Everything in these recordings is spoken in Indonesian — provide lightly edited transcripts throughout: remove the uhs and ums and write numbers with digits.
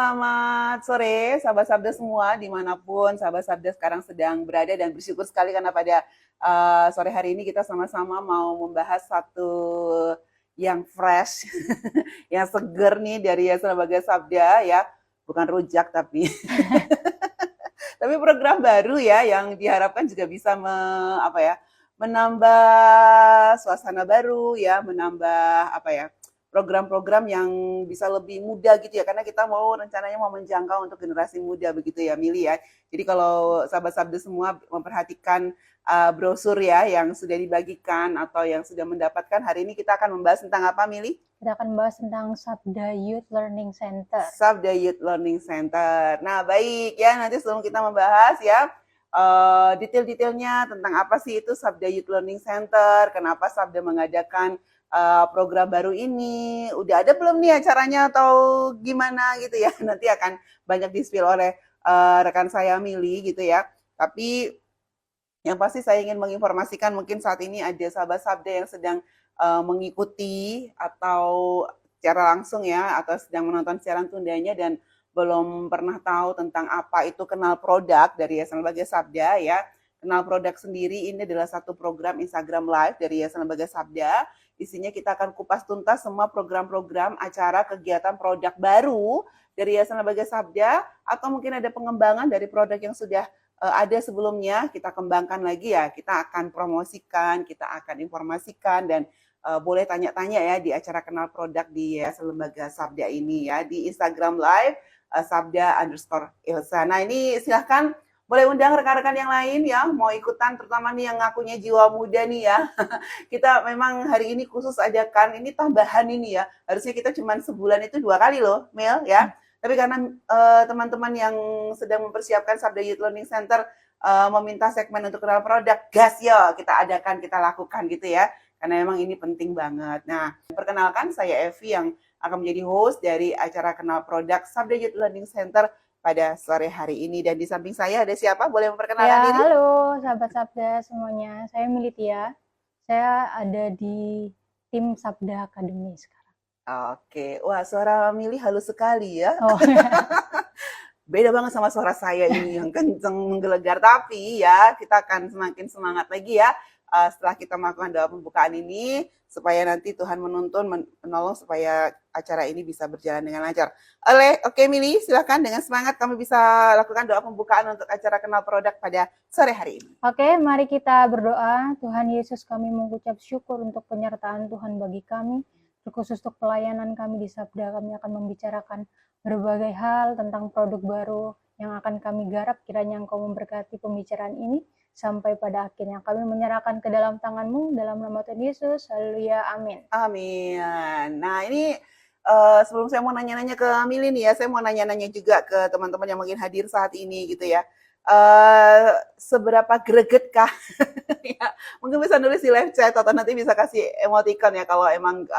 selamat sore sahabat Sabda semua dimanapun sahabat Sabda sekarang sedang berada dan bersyukur sekali karena pada sore hari ini kita sama-sama mau membahas satu yang fresh, yang seger nih dari Yayasan Lembaga Sabda ya, bukan rujak tapi tapi program baru ya yang diharapkan juga bisa menambah suasana baru ya, menambah program-program yang bisa lebih mudah gitu ya, karena kita rencananya mau menjangkau untuk generasi muda begitu ya Mili ya. Jadi kalau sahabat Sabda semua memperhatikan brosur ya yang sudah dibagikan atau yang sudah mendapatkan, hari ini kita akan membahas tentang apa Mili? Kita akan membahas tentang Sabda Youth Learning Center. Sabda Youth Learning Center. Nah baik ya, nanti sebelum kita membahas ya detail-detailnya tentang apa sih itu Sabda Youth Learning Center, kenapa Sabda mengadakan program baru ini, udah ada belum nih acaranya atau gimana gitu ya, nanti akan banyak di-spill oleh rekan saya Mili gitu ya. Tapi yang pasti saya ingin menginformasikan mungkin saat ini ada sahabat Sabda yang sedang mengikuti atau secara langsung ya, atau sedang menonton siaran tundanya dan belum pernah tahu tentang apa itu kenal produk dari Yayasan Lembaga Sabda ya. Kenal produk sendiri ini adalah satu program Instagram Live dari Yayasan Lembaga Sabda. Isinya kita akan kupas tuntas semua program-program, acara, kegiatan produk baru dari Yayasan Lembaga Sabda, atau mungkin ada pengembangan dari produk yang sudah ada sebelumnya, kita kembangkan lagi ya, kita akan promosikan, kita akan informasikan, dan boleh tanya-tanya ya di acara kenal produk di Yayasan Lembaga Sabda ini ya, di Instagram Live, Sabda_Ilsa. Nah ini silahkan boleh undang rekan-rekan yang lain ya, mau ikutan, terutama nih yang ngakunya jiwa muda nih ya. Kita memang hari ini khusus adakan, ini tambahan ini ya, harusnya kita cuma sebulan itu 2 kali loh, Mel ya. Tapi karena teman-teman yang sedang mempersiapkan Sabda Youth Learning Center meminta segmen untuk kenal produk, gas ya, kita adakan, kita lakukan gitu ya. Karena memang ini penting banget. Nah, perkenalkan saya Evi yang akan menjadi host dari acara kenal produk Sabda Youth Learning Center pada sore hari ini. Dan di samping saya ada siapa? Boleh memperkenalkan diri? Halo sahabat Sabda semuanya, saya Militia. Saya ada di tim Sabda Academy sekarang. Oke, wah suara Mili halus sekali ya. Oh. Beda banget sama suara saya ini yang kenceng menggelegar. Tapi ya kita akan semakin semangat lagi ya setelah kita melakukan doa pembukaan ini, supaya nanti Tuhan menolong supaya acara ini bisa berjalan dengan lancar. Oke Mili, silakan dengan semangat kami bisa lakukan doa pembukaan untuk acara kenal produk pada sore hari ini. Oke, mari kita berdoa. Tuhan Yesus, kami mengucap syukur untuk penyertaan Tuhan bagi kami. Terkhusus untuk pelayanan kami di Sabda, kami akan membicarakan berbagai hal tentang produk baru yang akan kami garap. Kiranya Engkau memberkati pembicaraan ini sampai pada akhirnya. Kami menyerahkan ke dalam tangan-Mu, dalam nama Tuhan Yesus. Haleluya, amin. Amin. Nah ini sebelum saya mau nanya-nanya ke Mili nih ya, saya mau nanya-nanya juga ke teman-teman yang mungkin hadir saat ini gitu ya. Seberapa gregetkah? Ya, mungkin bisa nulis di live chat atau nanti bisa kasih emoticon ya kalau emang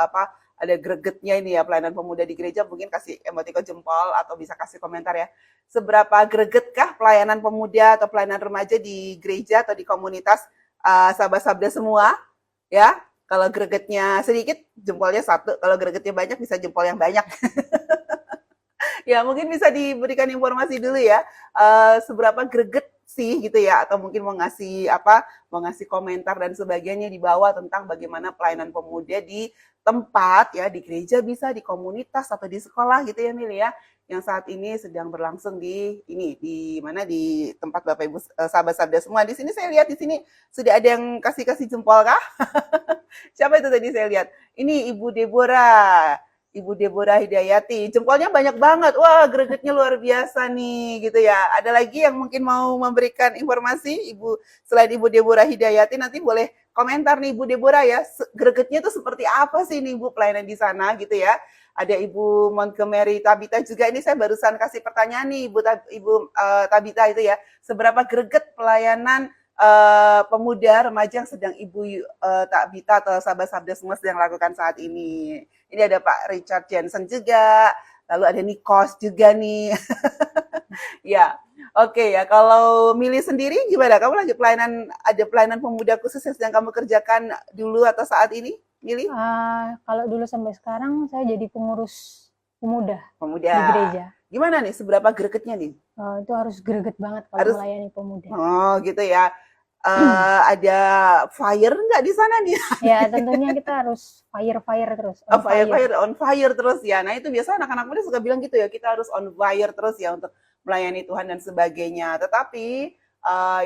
ada gregetnya ini ya pelayanan pemuda di gereja, mungkin kasih emoticon jempol atau bisa kasih komentar ya. Seberapa gregetkah pelayanan pemuda atau pelayanan remaja di gereja atau di komunitas sahabat Sabda semua ya? Kalau gregetnya sedikit jempolnya 1, kalau gregetnya banyak bisa jempol yang banyak. Ya mungkin bisa diberikan informasi dulu ya, seberapa greget sih gitu ya, atau mungkin mau ngasih komentar dan sebagainya di bawah tentang bagaimana pelayanan pemuda di tempat ya, di gereja bisa, di komunitas atau di sekolah gitu ya Mil ya, yang saat ini sedang berlangsung di tempat Bapak Ibu sahabat Sabda semua. Di sini saya lihat di sini sudah ada yang kasih jempol kah? Siapa itu tadi saya lihat? Ini Ibu Deborah Hidayati, jempolnya banyak banget. Wah, gregetnya luar biasa nih, gitu ya. Ada lagi yang mungkin mau memberikan informasi, selain Ibu Deborah Hidayati, nanti boleh komentar nih Ibu Deborah ya. Gregetnya itu seperti apa sih nih Ibu pelayanan di sana, gitu ya. Ada Ibu Montgomery Tabita juga. Ini saya barusan kasih pertanyaan nih Ibu Tabita itu ya. Seberapa greget pelayanan pemuda remaja yang sedang Ibu Tabita atau sahabat Sabda semua sedang lakukan saat ini. Ini ada Pak Richard Jensen juga, lalu ada Nikos juga nih. Ya, oke ya. Kalau Mili sendiri gimana? Kamu lagi ada pelayanan pemuda khusus yang sedang kamu kerjakan dulu atau saat ini, Mili? Kalau dulu sampai sekarang saya jadi pengurus pemuda di gereja. Gimana nih, seberapa gregetnya nih? Itu harus greget banget kalau Harus, melayani pemuda. oh gitu ya. Ada fire nggak di sana nih? Ya, tentunya kita harus fire terus, Oh, on fire, fire. fire, on fire terus ya. Nah, itu biasa anak-anak muda suka bilang gitu ya, kita harus on fire terus ya untuk melayani Tuhan dan sebagainya. Tetapi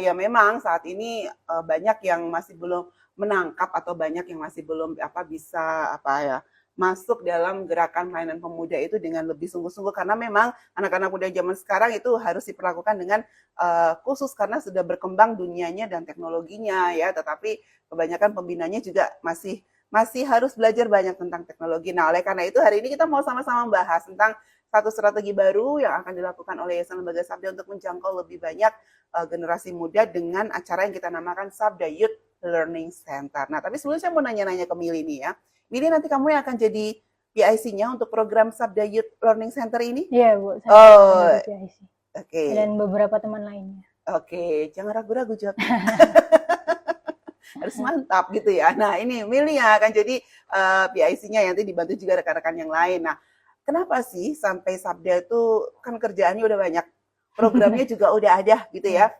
ya memang saat ini banyak yang masih belum menangkap atau banyak yang masih belum bisa ya masuk dalam gerakan pelayanan pemuda itu dengan lebih sungguh-sungguh karena memang anak-anak muda zaman sekarang itu harus diperlakukan dengan khusus karena sudah berkembang dunianya dan teknologinya ya. Tetapi kebanyakan pembinanya juga masih harus belajar banyak tentang teknologi. Nah, oleh karena itu hari ini kita mau sama-sama membahas tentang satu strategi baru yang akan dilakukan oleh Yayasan Lembaga Sabda untuk menjangkau lebih banyak generasi muda dengan acara yang kita namakan Sabda Youth Learning Center. Nah, tapi sebelumnya saya mau nanya-nanya ke Mili nih ya. Mili, nanti kamu yang akan jadi PIC-nya untuk program Sabda Youth Learning Center ini? Iya, Bu, saya Oh, akan jadi PIC. oke. Dan beberapa teman lainnya. Oke, jangan ragu-ragu jawabnya. Harus mantap gitu ya. Nah, ini Mili yang akan jadi PIC-nya, nanti dibantu juga rekan-rekan yang lain. Nah, kenapa sih sampai Sabda itu kan kerjaannya udah banyak, programnya juga udah ada gitu ya.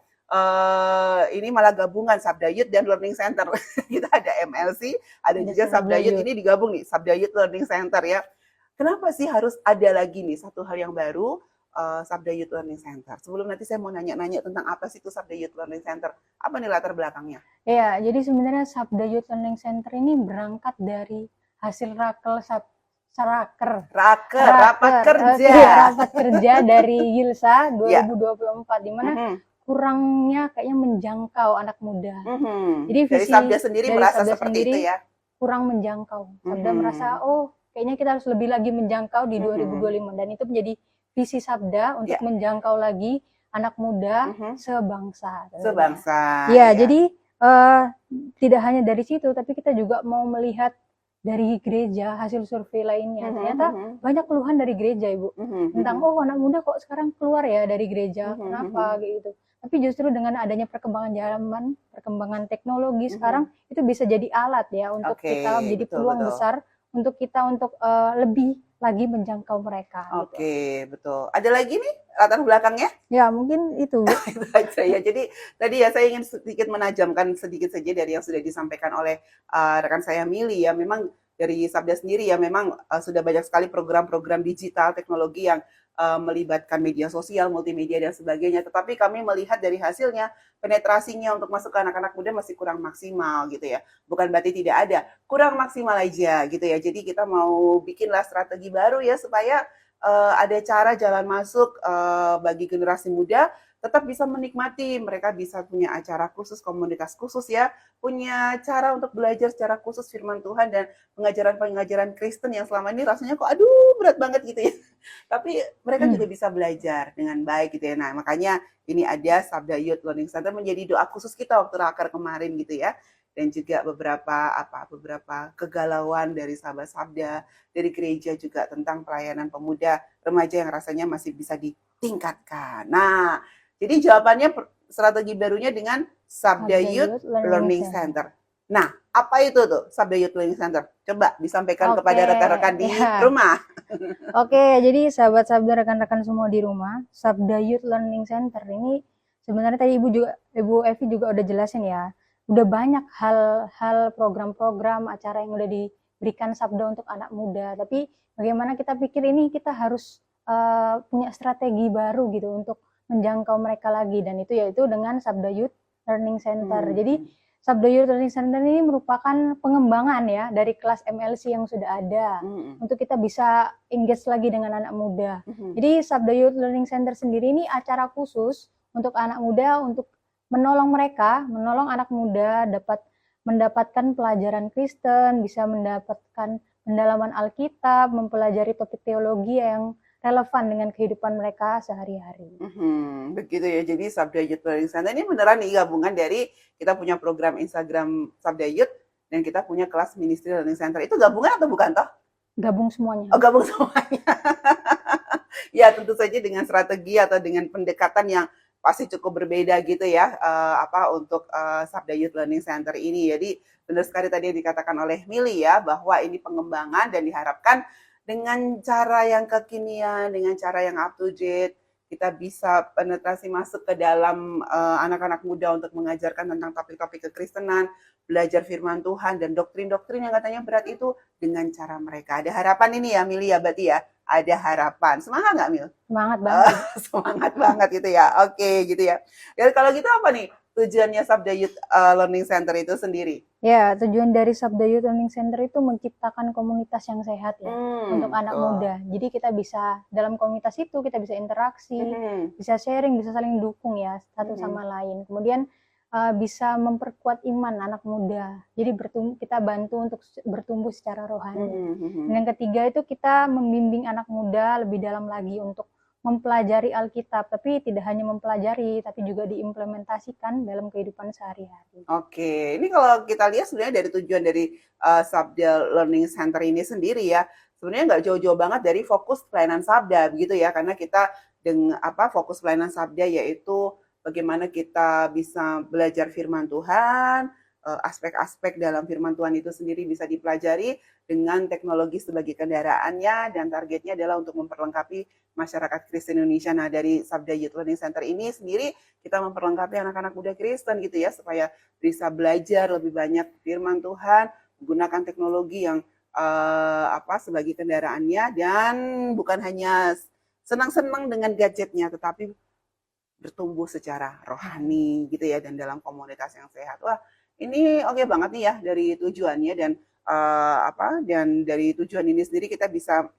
Ini malah gabungan Sabda Youth dan Learning Center. Kita ada MLC, ada juga Sabda Youth. Ini digabung nih, Sabda Youth Learning Center ya. Kenapa sih harus ada lagi nih satu hal yang baru, Sabda Youth Learning Center? Sebelum nanti saya mau nanya-nanya tentang apa sih itu Sabda Youth Learning Center, apa nih latar belakangnya? Iya, jadi sebenarnya Sabda Youth Learning Center ini berangkat dari hasil rapat kerja. Rapat kerja dari Yilsa 2024, di mana kurangnya kayaknya menjangkau anak muda. Jadi dari Sabda sendiri merasa seperti itu ya? Kurang menjangkau. Sabda merasa, kayaknya kita harus lebih lagi menjangkau di 2025. Dan itu menjadi visi Sabda untuk menjangkau lagi anak muda sebangsa. Sebangsa. Ya, jadi tidak hanya dari situ, tapi kita juga mau melihat dari gereja hasil survei lainnya. Ternyata banyak keluhan dari gereja, Ibu, tentang anak muda kok sekarang keluar ya dari gereja, kenapa gitu. Tapi justru dengan adanya perkembangan zaman, perkembangan teknologi sekarang itu bisa jadi alat ya untuk kita menjadi peluang besar untuk kita untuk lebih lagi menjangkau mereka. Oke, betul. Ada lagi nih latar belakangnya? Ya, mungkin itu. Itu aja ya. Jadi tadi ya saya ingin sedikit menajamkan sedikit saja dari yang sudah disampaikan oleh rekan saya Mili ya. Memang dari Sabda sendiri ya memang sudah banyak sekali program-program digital teknologi yang melibatkan media sosial, multimedia dan sebagainya. Tetapi kami melihat dari hasilnya penetrasinya untuk masuk ke anak-anak muda masih kurang maksimal gitu ya. Bukan berarti tidak ada, kurang maksimal aja gitu ya. Jadi kita mau bikinlah strategi baru ya supaya ada cara jalan masuk bagi generasi muda tetap bisa menikmati, mereka bisa punya acara khusus, komunitas khusus ya, punya cara untuk belajar secara khusus firman Tuhan dan pengajaran-pengajaran Kristen yang selama ini rasanya kok aduh berat banget gitu ya. Tapi mereka juga bisa belajar dengan baik gitu ya. Nah, makanya ini ada Sabda Youth Learning Center menjadi doa khusus kita waktu Raker kemarin gitu ya. Dan juga beberapa kegalauan dari sahabat Sabda, dari gereja juga tentang pelayanan pemuda remaja yang rasanya masih bisa ditingkatkan. Nah, jadi jawabannya strategi barunya dengan Sabda Youth Learning Center. Nah, apa itu tuh Sabda Youth Learning Center? Coba disampaikan kepada rekan-rekan di rumah. Oke, jadi sahabat Sabda, rekan-rekan semua di rumah, Sabda Youth Learning Center ini sebenarnya tadi Ibu Evi juga udah jelasin ya. Udah banyak hal program-program acara yang udah diberikan Sabda untuk anak muda, tapi bagaimana kita pikir ini kita harus punya strategi baru gitu untuk menjangkau mereka lagi, dan itu yaitu dengan Sabda Youth Learning Center. Jadi Sabda Youth Learning Center ini merupakan pengembangan ya dari kelas MLC yang sudah ada untuk kita bisa engage lagi dengan anak muda. Jadi Sabda Youth Learning Center sendiri ini acara khusus untuk anak muda, untuk menolong anak muda dapat mendapatkan pelajaran Kristen, bisa mendapatkan pendalaman Alkitab, mempelajari topik teologi yang relevan dengan kehidupan mereka sehari-hari. Begitu ya, jadi Sabda Youth Learning Center ini beneran nih gabungan dari kita punya program Instagram Sabda Youth dan kita punya kelas Ministry Learning Center. Itu gabungan atau bukan toh? Gabung semuanya. Oh, gabung semuanya. Ya, tentu saja dengan strategi atau dengan pendekatan yang pasti cukup berbeda gitu ya, untuk Sabda Youth Learning Center ini. Jadi benar sekali tadi yang dikatakan oleh Mili ya, bahwa ini pengembangan dan diharapkan dengan cara yang kekinian, dengan cara yang up to date, kita bisa penetrasi masuk ke dalam anak-anak muda untuk mengajarkan tentang topik-topik kekristenan, belajar firman Tuhan dan doktrin-doktrin yang katanya berat itu dengan cara mereka. Ada harapan ini ya, Mili ya, berarti ya. Ada harapan. Semangat nggak, Mil? Semangat banget. Semangat banget gitu ya. Oke, gitu ya. Ya kalau gitu apa nih tujuannya Sabda Youth Learning Center itu sendiri? Ya, tujuan dari Sabda Youth Learning Center itu menciptakan komunitas yang sehat ya untuk anak Betul. muda. Jadi kita bisa dalam komunitas itu kita bisa interaksi, Mhm, bisa sharing, bisa saling dukung ya satu mhm, sama lain. Kemudian bisa memperkuat iman anak muda. Jadi kita bantu untuk bertumbuh secara rohani. mhm, Dan mhm. yang ketiga itu kita membimbing anak muda lebih dalam lagi untuk mempelajari Alkitab, tapi tidak hanya mempelajari, tapi juga diimplementasikan dalam kehidupan sehari-hari. Oke, ini kalau kita lihat sebenarnya dari tujuan dari Sabda Learning Center ini sendiri ya, sebenarnya nggak jauh-jauh banget dari fokus pelayanan Sabda begitu ya, karena kita dengan apa fokus pelayanan Sabda yaitu bagaimana kita bisa belajar firman Tuhan, aspek-aspek dalam firman Tuhan itu sendiri bisa dipelajari dengan teknologi sebagai kendaraannya dan targetnya adalah untuk memperlengkapi masyarakat Kristen Indonesia. Nah, dari Sabda Youth Learning Center ini sendiri kita memperlengkapi anak-anak muda Kristen gitu ya supaya bisa belajar lebih banyak firman Tuhan, menggunakan teknologi yang sebagai kendaraannya dan bukan hanya senang-senang dengan gadgetnya, tetapi bertumbuh secara rohani gitu ya dan dalam komunitas yang sehat. Wah, ini oke banget nih ya dari tujuannya dan dan dari tujuan ini sendiri kita bisa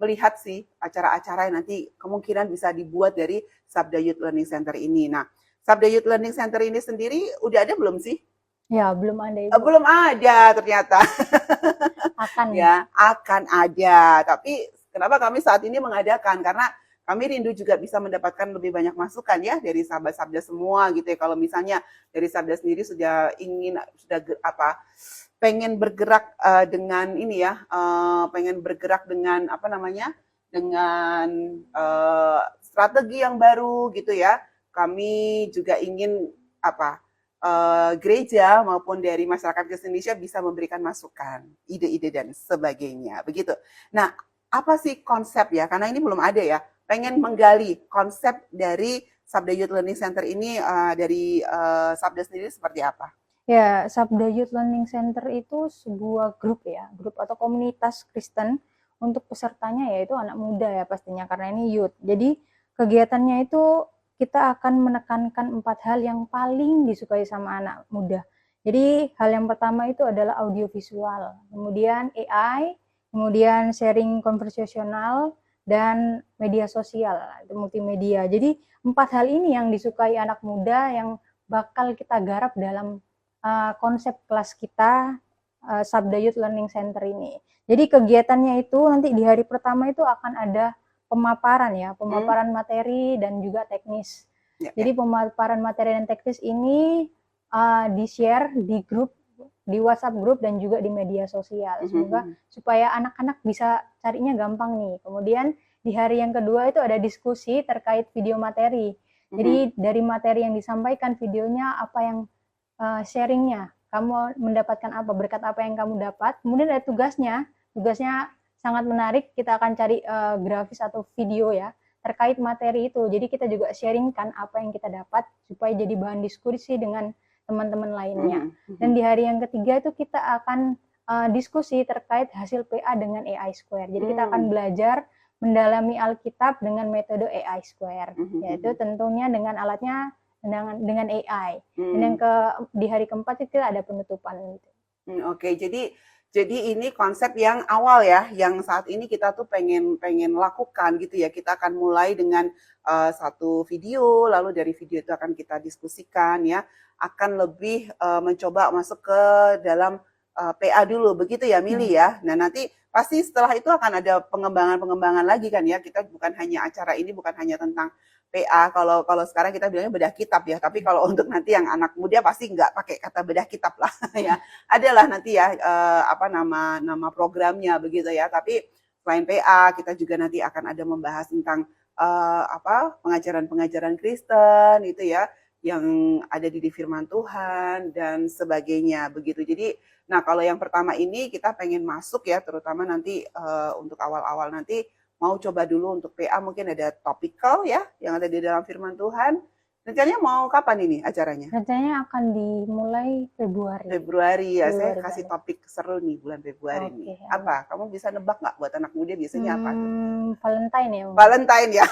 melihat sih acara-acara yang nanti kemungkinan bisa dibuat dari Sabda Youth Learning Center ini. Nah, Sabda Youth Learning Center ini sendiri udah ada belum sih? Ya, belum ada Ibu. Belum ada ternyata. Akan. Ya, akan ada. Tapi kenapa kami saat ini mengadakan? Karena kami rindu juga bisa mendapatkan lebih banyak masukan ya dari sahabat-sahabat semua gitu ya. Kalau misalnya dari sahabat sendiri sudah pengen bergerak dengan ini ya, pengen bergerak dengan apa namanya? Dengan strategi yang baru gitu ya. Kami juga ingin gereja maupun dari masyarakat Kristen Indonesia bisa memberikan masukan, ide-ide dan sebagainya. Begitu. Nah, apa sih konsep ya? Karena ini belum ada ya. Pengen menggali konsep dari Sabda Youth Learning Center ini dari Sabda sendiri seperti apa? Ya, Sabda Youth Learning Center itu sebuah grup ya, grup atau komunitas Kristen untuk pesertanya yaitu anak muda ya pastinya karena ini youth. Jadi kegiatannya itu kita akan menekankan 4 hal yang paling disukai sama anak muda. Jadi hal yang pertama itu adalah audiovisual, kemudian AI, kemudian sharing konversasional, dan media sosial, itu multimedia. Jadi 4 hal ini yang disukai anak muda yang bakal kita garap dalam konsep kelas kita Sabda Youth Learning Center ini. Jadi kegiatannya itu nanti di hari pertama itu akan ada pemaparan ya, pemaparan materi dan juga teknis. Ya, Jadi ya. pemaparan materi dan teknis ini di-share di grup, di WhatsApp grup dan juga di media sosial. Semoga supaya anak-anak bisa carinya gampang nih. Kemudian di hari yang kedua itu ada diskusi terkait video materi. Jadi dari materi yang disampaikan videonya apa yang sharingnya, kamu mendapatkan apa, berkat apa yang kamu dapat. Kemudian ada tugasnya sangat menarik, kita akan cari grafis atau video ya, terkait materi itu. Jadi kita juga sharingkan apa yang kita dapat, supaya jadi bahan diskusi dengan teman-teman lainnya. Dan di hari yang ketiga itu kita akan diskusi terkait hasil PA dengan AI Square. Jadi kita akan belajar mendalami Alkitab dengan metode AI Square, yaitu tentunya dengan alatnya dengan AI. Dan di hari keempat itu ada penutupan gitu. Oke, jadi ini konsep yang awal ya, yang saat ini kita tuh pengen lakukan gitu ya. Kita akan mulai dengan satu video, lalu dari video itu akan kita diskusikan ya, akan lebih mencoba masuk ke dalam PA dulu, begitu ya, Mili ya. Nah nanti pasti setelah itu akan ada pengembangan lagi kan ya. Kita bukan hanya acara ini bukan hanya tentang PA, kalau sekarang kita bilangnya bedah kitab ya, tapi kalau untuk nanti yang anak muda pasti nggak pakai kata bedah kitab lah ya. Adalah nanti ya nama programnya begitu ya. Tapi selain PA kita juga nanti akan ada membahas tentang pengajaran-pengajaran Kristen itu ya. yang ada di firman Tuhan dan sebagainya begitu. Jadi, nah kalau yang pertama ini kita pengen masuk ya, terutama nanti untuk awal-awal nanti mau coba dulu untuk PA mungkin ada topical ya yang ada di dalam firman Tuhan. Rencananya mau kapan ini acaranya? Rencananya akan dimulai Februari. Februari ya, saya Februari kasih banget. topik seru nih bulan Februari nih. Oke, Apa? Kamu bisa nebak nggak buat anak muda biasanya apa tuh? Valentine ya, Om? Valentine ya.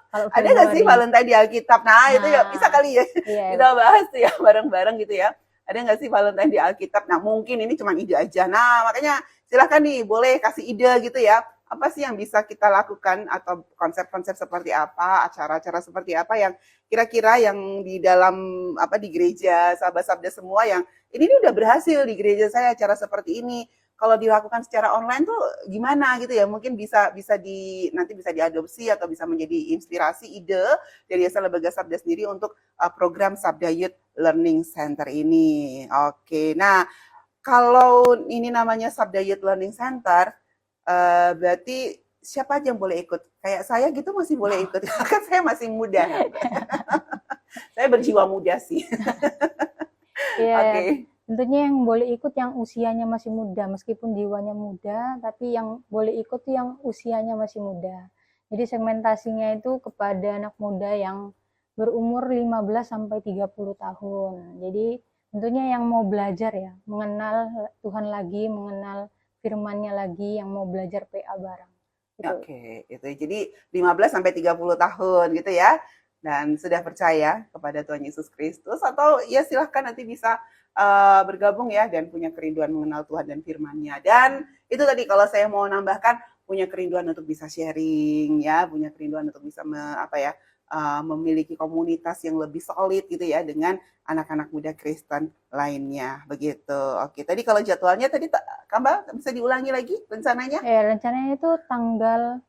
Kalau Ada nggak sih Februari. Valentine di Alkitab? Nah, itu ya bisa Nah, kali ya iya. kita bahas tuh ya bareng-bareng gitu ya. Ada nggak sih Valentine di Alkitab? Nah, mungkin ini cuma ide aja. Nah, makanya silahkan nih, boleh kasih ide gitu ya. Apa sih yang bisa kita lakukan atau konsep-konsep seperti apa, acara-acara seperti apa yang kira-kira yang di dalam apa di gereja sahabat sabda semua yang ini udah berhasil di gereja saya acara seperti ini. Kalau dilakukan secara online tuh gimana gitu ya? Mungkin bisa bisa di nanti bisa diadopsi atau bisa menjadi inspirasi ide dari Yayasan Lembaga Sabda sendiri untuk program Sabda Youth Learning Center ini. Oke. Nah, kalau ini namanya Sabda Youth Learning Center, berarti siapa aja yang boleh ikut? Kayak saya gitu masih boleh ikut. Kan saya masih muda. Saya berjiwa muda sih. Iya, Oke. tentunya yang boleh ikut yang usianya masih muda, meskipun jiwanya muda, tapi yang boleh ikut tuh yang usianya masih muda. Jadi segmentasinya itu kepada anak muda yang berumur 15 sampai 30 tahun. Jadi tentunya yang mau belajar ya, mengenal Tuhan lagi, mengenal firman-Nya lagi, yang mau belajar PA bareng. Gitu. Oke, itu. Jadi 15 sampai 30 tahun gitu ya. Dan sudah percaya kepada Tuhan Yesus Kristus atau ya silahkan nanti bisa bergabung ya dan punya kerinduan mengenal Tuhan dan firman-Nya. Dan itu tadi kalau saya mau nambahkan punya kerinduan untuk bisa sharing ya, punya kerinduan untuk bisa memiliki komunitas yang lebih solid gitu ya dengan anak-anak muda Kristen lainnya begitu. Oke, tadi kalau jadwalnya tadi Kamba bisa diulangi lagi rencananya? Rencananya itu tanggal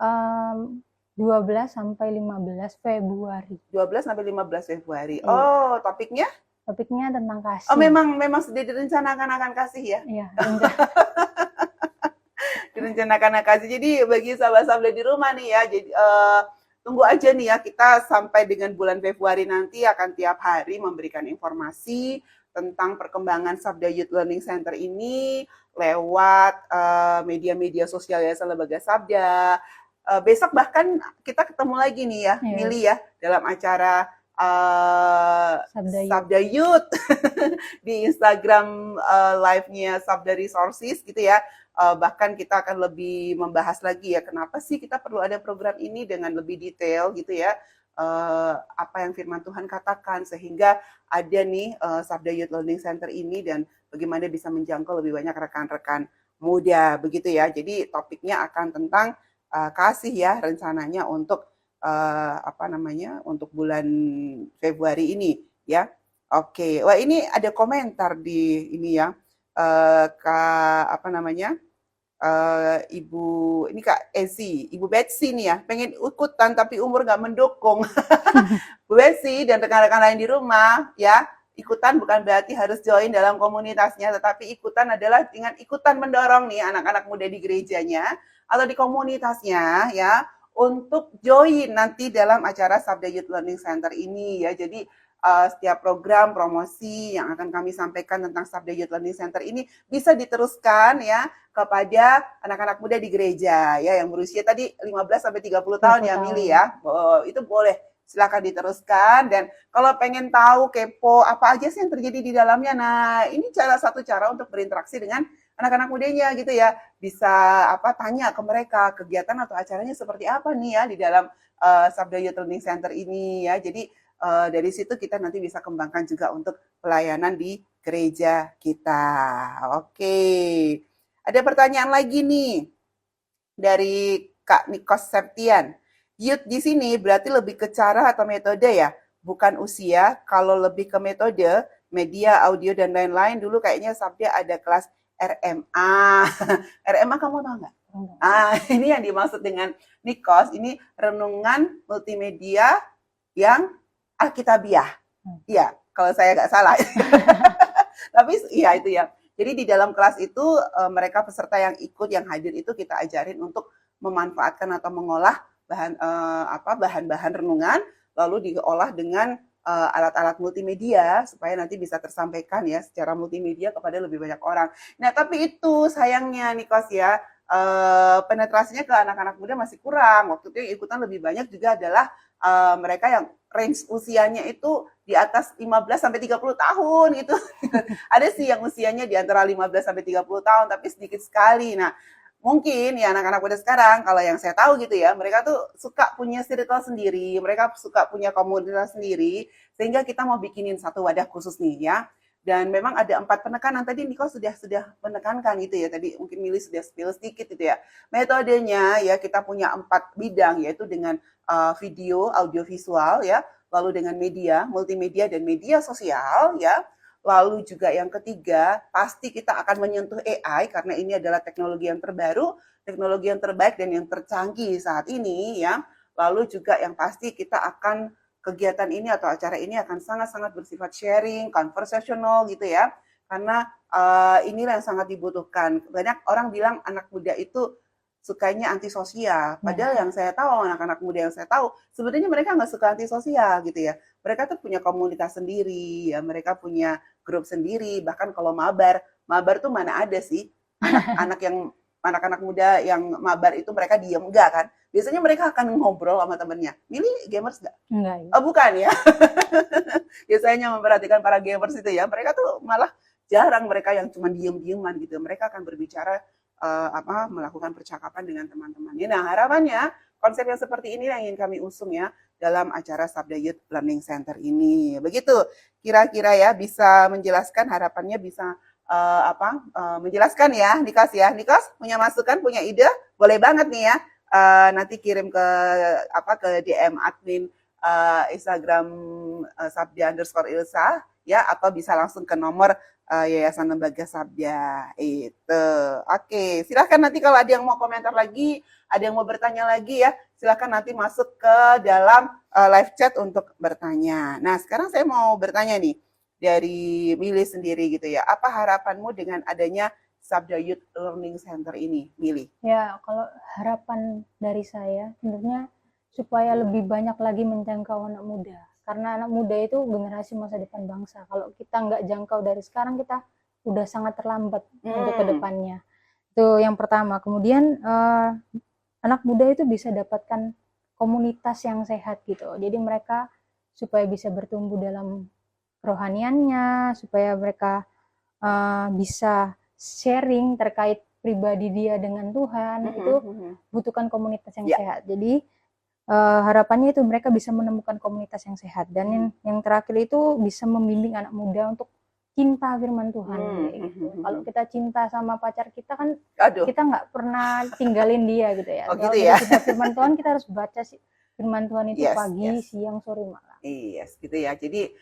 12 sampai 15 Februari. 12 sampai 15 Februari. Iya. Oh, topiknya? Topiknya tentang kasih. Oh, memang sudah direncanakan akan kasih ya? Iya, Direncanakan akan kasih. Jadi bagi sahabat-sahabat di rumah nih ya, jadi tunggu aja nih ya, kita sampai dengan bulan Februari nanti akan tiap hari memberikan informasi tentang perkembangan Sabda Youth Learning Center ini lewat media-media sosial Yayasan Lembaga Sabda. Besok bahkan kita ketemu lagi nih ya, Iya. Mili ya, dalam acara Sabda Youth di Instagram live-nya Sabda Resources gitu ya. Bahkan kita akan lebih membahas lagi ya kenapa sih kita perlu ada program ini dengan lebih detail gitu ya. Apa yang firman Tuhan katakan sehingga ada nih Sabda Youth Learning Center ini dan bagaimana bisa menjangkau lebih banyak rekan-rekan muda begitu ya. Jadi topiknya akan tentang kasih ya rencananya untuk untuk bulan Februari ini ya. Oke, wah ini ada komentar di ini ya, Ibu ini Kak Ezi, Ibu Betsy nih ya, pengen ikutan tapi umur nggak mendukung. Bu Betsy dan rekan-rekan lain di rumah ya, ikutan bukan berarti harus join dalam komunitasnya, tetapi ikutan adalah dengan ikutan mendorong nih anak-anak muda di gerejanya atau di komunitasnya ya untuk join nanti dalam acara Sabda Youth Learning Center ini ya. Jadi setiap program promosi yang akan kami sampaikan tentang Sabda Youth Learning Center ini bisa diteruskan ya kepada anak-anak muda di gereja ya yang berusia tadi 15 sampai 30 tahun ya Mili ya. Itu boleh silakan diteruskan dan kalau pengen tahu kepo apa aja sih yang terjadi di dalamnya. Nah, ini satu cara untuk berinteraksi dengan anak-anak mudanya gitu ya. Bisa tanya ke mereka kegiatan atau acaranya seperti apa nih ya di dalam Sabda Youth Learning Center ini ya. Jadi dari situ kita nanti bisa kembangkan juga untuk pelayanan di gereja kita. Oke. Ada pertanyaan lagi nih dari Kak Nikos Septian. Youth di sini berarti lebih ke cara atau metode ya, bukan usia. Kalau lebih ke metode, media, audio, dan lain-lain, dulu kayaknya Sabda ada kelas RMA. RMA kamu tahu nggak? Ini yang dimaksud dengan Nikos, ini renungan multimedia yang Alkitabiah. Iya, kalau saya nggak salah. Tapi iya itu ya. Jadi di dalam kelas itu mereka peserta yang ikut, yang hadir itu kita ajarin untuk memanfaatkan atau mengolah bahan-bahan renungan, lalu diolah dengan alat-alat multimedia supaya nanti bisa tersampaikan ya secara multimedia kepada lebih banyak orang. Nah, tapi itu sayangnya Nikos ya, penetrasinya ke anak-anak muda masih kurang. Waktu itu yang ikutan lebih banyak juga adalah mereka yang range usianya itu di atas 15 sampai 30 tahun gitu. Ada sih yang usianya di antara 15 sampai 30 tahun tapi sedikit sekali. Nah, mungkin ya anak-anak muda sekarang kalau yang saya tahu gitu ya, mereka tuh suka punya circle sendiri, mereka suka punya komunitas sendiri, sehingga kita mau bikinin satu wadah khusus nih ya. Dan memang ada 4 penekanan tadi Niko sudah menekankan gitu ya, tadi mungkin Mili sudah spill sedikit gitu ya. Metodenya ya kita punya 4 bidang yaitu dengan video, audio visual ya, lalu dengan media, multimedia dan media sosial ya. Lalu juga yang ketiga, pasti kita akan menyentuh AI karena ini adalah teknologi yang terbaru, teknologi yang terbaik dan yang tercanggih saat ini ya. Lalu juga yang pasti kita akan kegiatan ini atau acara ini akan sangat-sangat bersifat sharing, conversational gitu ya. Karena inilah yang sangat dibutuhkan. Banyak orang bilang anak muda itu sukanya antisosial. Padahal yang saya tahu, anak-anak muda yang saya tahu, sebenarnya mereka nggak suka antisosial gitu ya. Mereka tuh punya komunitas sendiri, ya mereka punya grup sendiri. Bahkan kalau mabar, mabar tuh mana ada sih anak-anak yang anak-anak muda yang mabar itu mereka diem enggak kan? Biasanya mereka akan ngobrol sama temennya. Milih gamers nggak? Enggak ya. Oh bukan ya. Biasanya memperhatikan para gamers itu ya, mereka tuh malah jarang mereka yang cuma diem-dieman gitu. Mereka akan berbicara melakukan percakapan dengan teman-temannya. Nah, harapannya konsep yang seperti ini yang ingin kami usung ya dalam acara Sabda Youth Learning Center ini. Begitu kira-kira ya bisa menjelaskan harapannya bisa menjelaskan ya Nikos ya. Nikos punya masukan, punya ide? Boleh banget nih ya. Nanti kirim ke DM admin Instagram Sabda_Ilsa ya atau bisa langsung ke nomor Yayasan Lembaga Sabda itu. Oke, silahkan nanti kalau ada yang mau komentar lagi, ada yang mau bertanya lagi ya, silahkan nanti masuk ke dalam live chat untuk bertanya. Nah, sekarang saya mau bertanya nih dari Mili sendiri gitu ya. Apa harapanmu dengan adanya Sabda Youth Learning Center ini, Mili? Ya, kalau harapan dari saya sebenarnya supaya lebih banyak lagi menjangkau anak muda. Karena anak muda itu generasi masa depan bangsa. Kalau kita nggak jangkau dari sekarang, kita udah sangat terlambat untuk kedepannya. Itu yang pertama. Kemudian anak muda itu bisa dapatkan komunitas yang sehat gitu. Jadi mereka supaya bisa bertumbuh dalam kerohaniannya, supaya mereka bisa sharing terkait pribadi dia dengan Tuhan, itu butuhkan komunitas yang sehat. Jadi harapannya itu mereka bisa menemukan komunitas yang sehat. Dan yang terakhir itu bisa membimbing anak muda untuk cinta firman Tuhan. Gitu. Kalau kita cinta sama pacar kita kan, kita nggak pernah tinggalin dia gitu ya. Kalau kita cinta firman Tuhan, kita harus baca firman Tuhan itu pagi, siang, sore, malam. Yes, gitu ya. Jadi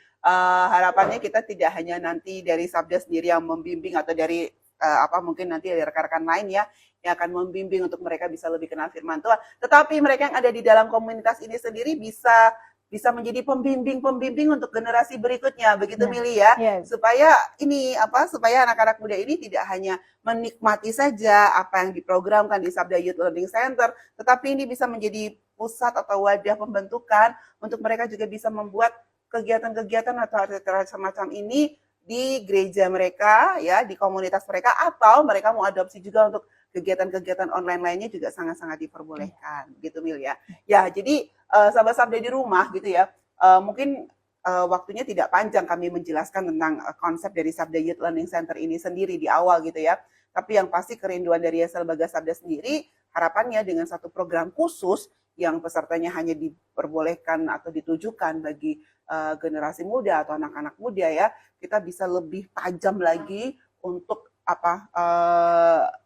harapannya kita tidak hanya nanti dari Sabda sendiri yang membimbing atau dari mungkin nanti dari rekan-rekan lain ya yang akan membimbing untuk mereka bisa lebih kenal firman Tuhan, tetapi mereka yang ada di dalam komunitas ini sendiri bisa menjadi pembimbing untuk generasi berikutnya, begitu Mili ya. Supaya supaya anak-anak muda ini tidak hanya menikmati saja apa yang diprogramkan di Sabda Youth Learning Center, tetapi ini bisa menjadi pusat atau wadah pembentukan untuk mereka juga bisa membuat kegiatan-kegiatan atau acara semacam ini di gereja mereka ya, di komunitas mereka, atau mereka mau adopsi juga untuk kegiatan-kegiatan online lainnya juga sangat-sangat diperbolehkan gitu Mil ya. Ya, jadi sahabat Sabda di rumah gitu ya. Mungkin waktunya tidak panjang kami menjelaskan tentang konsep dari Sabda Youth Learning Center ini sendiri di awal gitu ya. Tapi yang pasti kerinduan dari Yayasan Lembaga Sabda sendiri, harapannya dengan satu program khusus yang pesertanya hanya diperbolehkan atau ditujukan bagi generasi muda atau anak-anak muda ya, kita bisa lebih tajam lagi untuk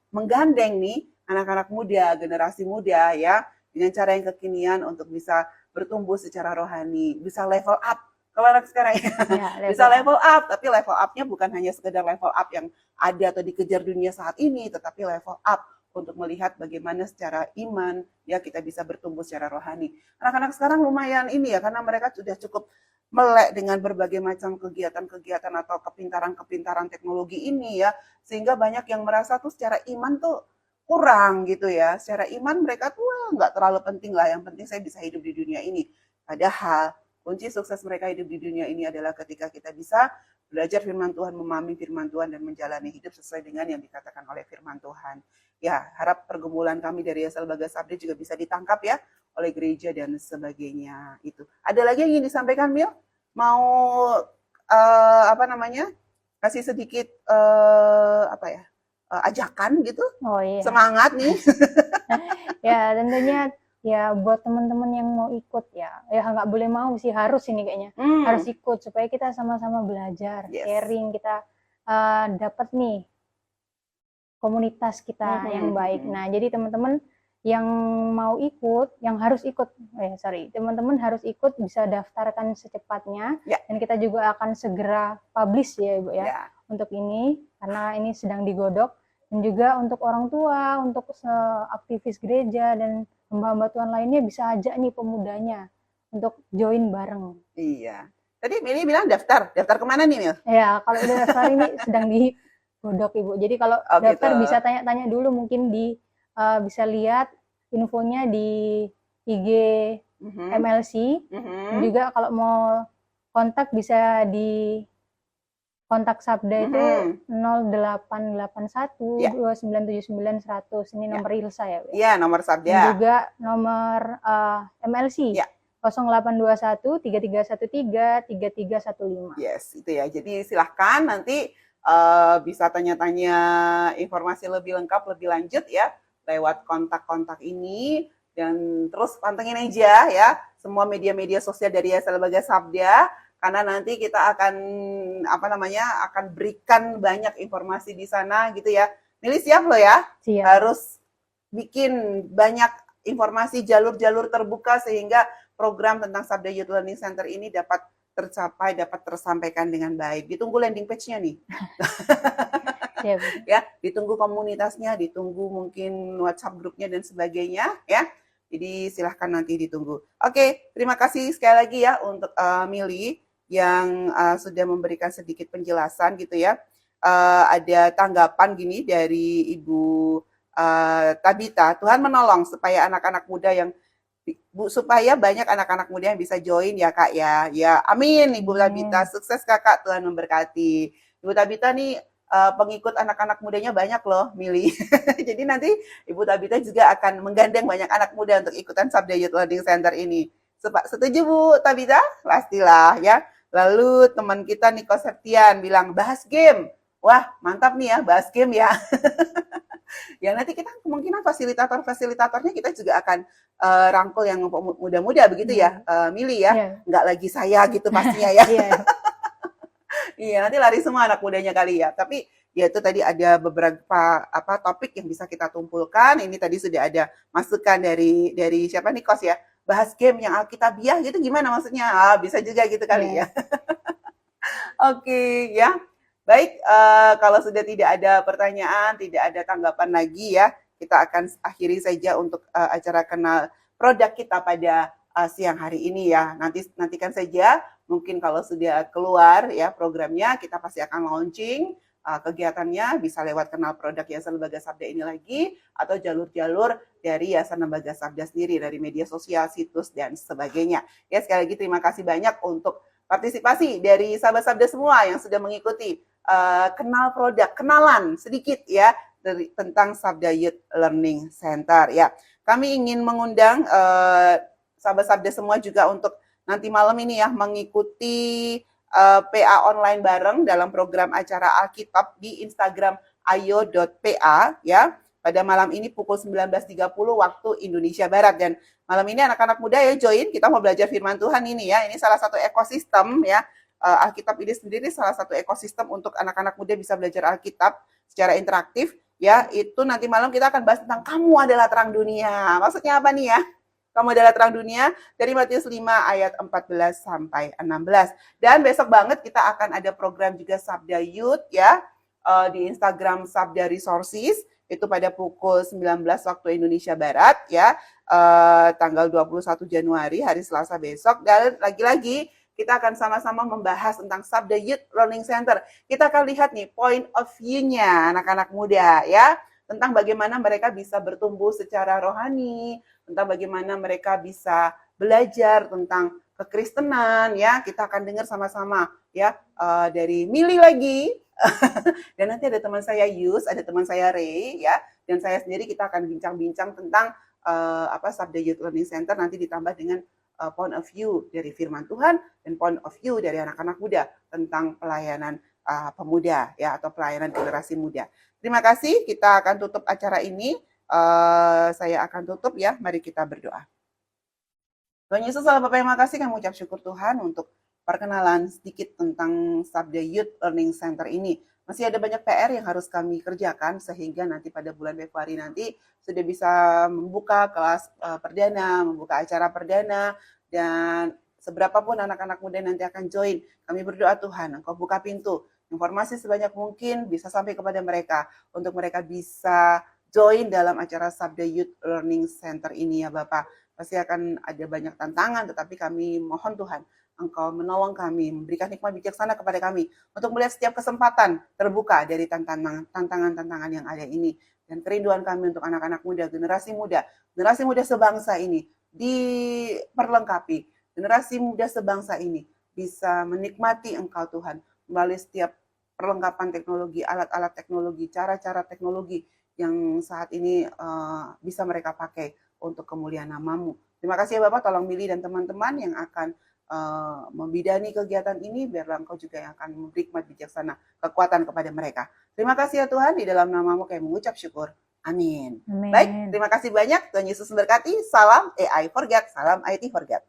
menggandeng nih anak-anak muda, generasi muda ya, dengan cara yang kekinian untuk bisa bertumbuh secara rohani, bisa level up. Kalau anak sekarang ya, bisa level up, tapi level up-nya bukan hanya sekedar level up yang ada atau dikejar dunia saat ini, tetapi level up untuk melihat bagaimana secara iman ya kita bisa bertumbuh secara rohani. Anak-anak sekarang lumayan ini ya, karena mereka sudah cukup melek dengan berbagai macam kegiatan-kegiatan atau kepintaran-kepintaran teknologi ini ya, sehingga banyak yang merasa tuh secara iman tuh kurang gitu ya. Secara iman mereka tuh nggak terlalu penting lah, yang penting saya bisa hidup di dunia ini. Padahal kunci sukses mereka hidup di dunia ini adalah ketika kita bisa belajar firman Tuhan, memahami firman Tuhan, dan menjalani hidup sesuai dengan yang dikatakan oleh firman Tuhan. Ya, harap pergumulan kami dari Yayasan Lembaga Sabda juga bisa ditangkap ya oleh gereja dan sebagainya itu. Ada lagi yang ingin disampaikan, Mil? Mau apa namanya? Kasih sedikit apa ya? Ajakan gitu? Oh iya. Semangat nih. Ya tentunya ya buat teman-teman yang mau ikut ya nggak boleh mau sih, harus ini kayaknya harus ikut supaya kita sama-sama belajar, sharing, kita dapat nih komunitas kita yang baik. Nah jadi teman-teman yang mau ikut, yang harus ikut, teman-teman harus ikut, bisa daftarkan secepatnya, dan kita juga akan segera publish ya Ibu ya, untuk ini, karena ini sedang digodok, dan juga untuk orang tua, untuk aktivis gereja, dan hamba-hamba Tuhan lainnya bisa ajak nih pemudanya untuk join bareng. Iya. Tadi Mili bilang daftar kemana nih Mil? Ya, kalau udah daftar ini sedang digodok Ibu, jadi kalau daftar gitu. Bisa tanya-tanya dulu, mungkin di bisa lihat infonya di IG MLC. Juga kalau mau kontak bisa di kontak Sabda itu 0881 2979 100. Ini nomor Ilsa ya. Iya, nomor Sabda. Dan juga nomor MLC. 0821 3313 3315. Yes, itu ya. Jadi silahkan nanti bisa tanya-tanya informasi lebih lengkap, lebih lanjut ya lewat kontak-kontak ini, dan terus pantengin aja ya semua media-media sosial dari Yayasan Lembaga Sabda, karena nanti kita akan akan berikan banyak informasi di sana gitu ya. Mili siap loh ya? Siap. Harus bikin banyak informasi, jalur-jalur terbuka sehingga program tentang Sabda Youth Learning Center ini dapat tercapai, dapat tersampaikan dengan baik. Ditunggu landing page-nya nih. Ya, ditunggu komunitasnya, ditunggu mungkin WhatsApp grupnya dan sebagainya ya. Jadi silahkan nanti ditunggu. Oke, terima kasih sekali lagi ya untuk Mili yang sudah memberikan sedikit penjelasan gitu ya. Ada tanggapan gini dari Ibu Tabita, Tuhan menolong supaya anak-anak muda yang supaya banyak anak-anak muda yang bisa join ya Kak ya. Ya, amin Ibu Tabita, sukses Kakak, Tuhan memberkati. Ibu Tabita nih pengikut anak-anak mudanya banyak loh, Mili. Jadi nanti Ibu Tabita juga akan menggandeng banyak anak muda untuk ikutan Sabda Youth Learning Center ini. Setuju Bu Tabita? Pastilah ya. Lalu teman kita Niko Septian bilang bahas game. Wah, mantap nih ya, bahas game ya. Ya nanti kita kemungkinan fasilitatornya kita juga akan rangkul yang muda-muda begitu ya, Mili ya. Nggak lagi saya gitu pastinya ya. Iya, nanti lari semua anak mudanya kali ya. Tapi ya itu tadi ada beberapa topik yang bisa kita tumpulkan. Ini tadi sudah ada masukan dari siapa nih Kos ya. Bahas game yang Alkitabiah gitu gimana maksudnya? Bisa juga gitu kali ya. Oke, ya. Baik, kalau sudah tidak ada pertanyaan, tidak ada tanggapan lagi ya, kita akan akhiri saja untuk acara kenal produk kita pada siang hari ini ya. Nantikan saja, mungkin kalau sudah keluar ya programnya, kita pasti akan launching kegiatannya, bisa lewat kenal produk Yayasan Lembaga Sabda ini lagi, atau jalur-jalur dari Yayasan Lembaga Sabda sendiri, dari media sosial, situs, dan sebagainya. Ya, sekali lagi terima kasih banyak untuk partisipasi dari sahabat Sabda semua yang sudah mengikuti kenal produk, kenalan sedikit ya tentang Sabda Youth Learning Center ya. Kami ingin mengundang sahabat Sabda semua juga untuk nanti malam ini ya mengikuti PA online bareng dalam program acara Alkitab di Instagram ayo.pa ya. Pada malam ini pukul 19.30 waktu Indonesia Barat, dan malam ini anak-anak muda ya join, kita mau belajar firman Tuhan ini ya. Ini salah satu ekosistem ya. Alkitab ini sendiri salah satu ekosistem untuk anak-anak muda bisa belajar Alkitab secara interaktif ya. Itu nanti malam kita akan bahas tentang kamu adalah terang dunia. Maksudnya apa nih ya? Kamu adalah terang dunia dari Matius 5 ayat 14 sampai 16. Dan besok banget kita akan ada program juga Sabda Youth ya di Instagram Sabda Resources, itu pada pukul 19 waktu Indonesia Barat ya, tanggal 21 Januari hari Selasa besok. Dan lagi-lagi kita akan sama-sama membahas tentang Sabda Youth Learning Center. Kita akan lihat nih point of view-nya anak-anak muda ya, tentang bagaimana mereka bisa bertumbuh secara rohani, tentang bagaimana mereka bisa belajar tentang kekristenan ya. Kita akan dengar sama-sama ya dari Mili lagi. Dan nanti ada teman saya Yus, ada teman saya Ray ya, dan saya sendiri kita akan bincang-bincang tentang Sabda Youth Learning Center, nanti ditambah dengan point of view dari firman Tuhan dan point of view dari anak-anak muda tentang pelayanan pemuda ya, atau pelayanan generasi muda. Terima kasih, kita akan tutup acara ini. Saya akan tutup ya, mari kita berdoa. Tuhan Yesus, Allah Bapa yang makasih, kami mengucap syukur Tuhan untuk perkenalan sedikit tentang Sabda Youth Learning Center ini. Masih ada banyak PR yang harus kami kerjakan sehingga nanti pada bulan Februari nanti sudah bisa membuka kelas perdana, membuka acara perdana, dan seberapapun anak-anak muda nanti akan join. Kami berdoa Tuhan, Engkau buka pintu, informasi sebanyak mungkin bisa sampai kepada mereka, untuk mereka bisa join dalam acara Sabda Youth Learning Center ini ya Bapak. Pasti akan ada banyak tantangan, tetapi kami mohon Tuhan, Engkau menolong kami, memberikan hikmat bijaksana kepada kami, untuk melihat setiap kesempatan terbuka dari tantangan-tantangan yang ada ini. Dan kerinduan kami untuk anak-anak muda, generasi muda sebangsa ini, diperlengkapi. Generasi muda sebangsa ini bisa menikmati Engkau Tuhan, melalui setiap perlengkapan teknologi, alat-alat teknologi, cara-cara teknologi yang saat ini bisa mereka pakai untuk kemuliaan nama-Mu. Terima kasih ya Bapak, tolong Mili dan teman-teman yang akan membidani kegiatan ini, biarlah Engkau juga yang akan memberi hikmat bijaksana, kekuatan kepada mereka. Terima kasih ya Tuhan, di dalam nama-Mu kami mengucap syukur. Amin. Amin. Baik, terima kasih banyak. Tuhan Yesus memberkati. Salam AI Forget, salam IT Forget.